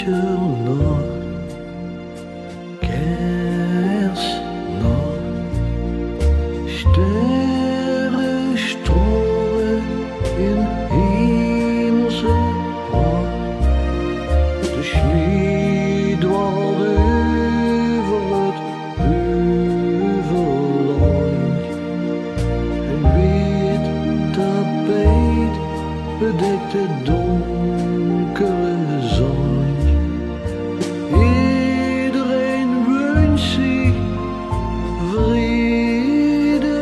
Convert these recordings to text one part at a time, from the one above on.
winternacht, kerstnacht, sterren stralen in hemelse pracht. De sneeuw dwaalt over het heuvelland, een wit tapijt bedekt het donkere zand. Iedereen wünscht zich vrede,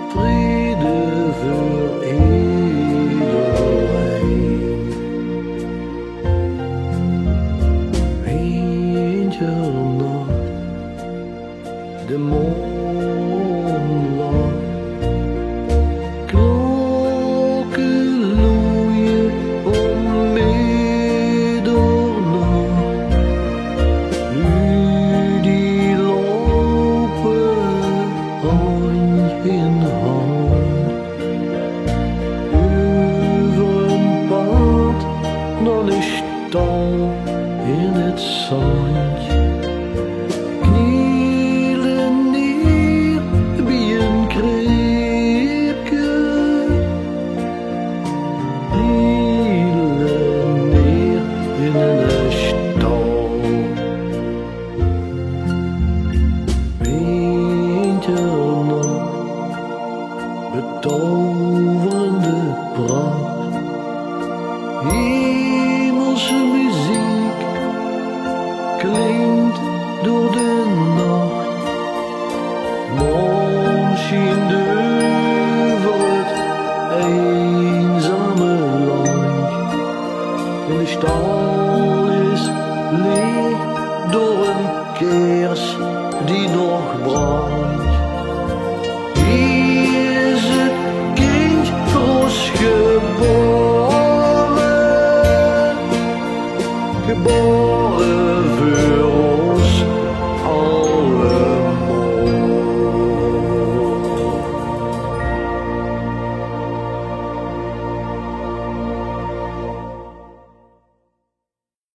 vrede voor iedereen. Winternacht, de maan lacht, klokken loeien om middernacht. Nu die lopen hand in hand over een pad naar de stal in het zand. Knielen neer bij een kreepje, knielen neer in een stal. Winternacht, betoverende pracht, hemelse muziek klinkt door de nacht. Maan schijnt over het eenzame land, en de stal is leeg door een kers die nog brandt.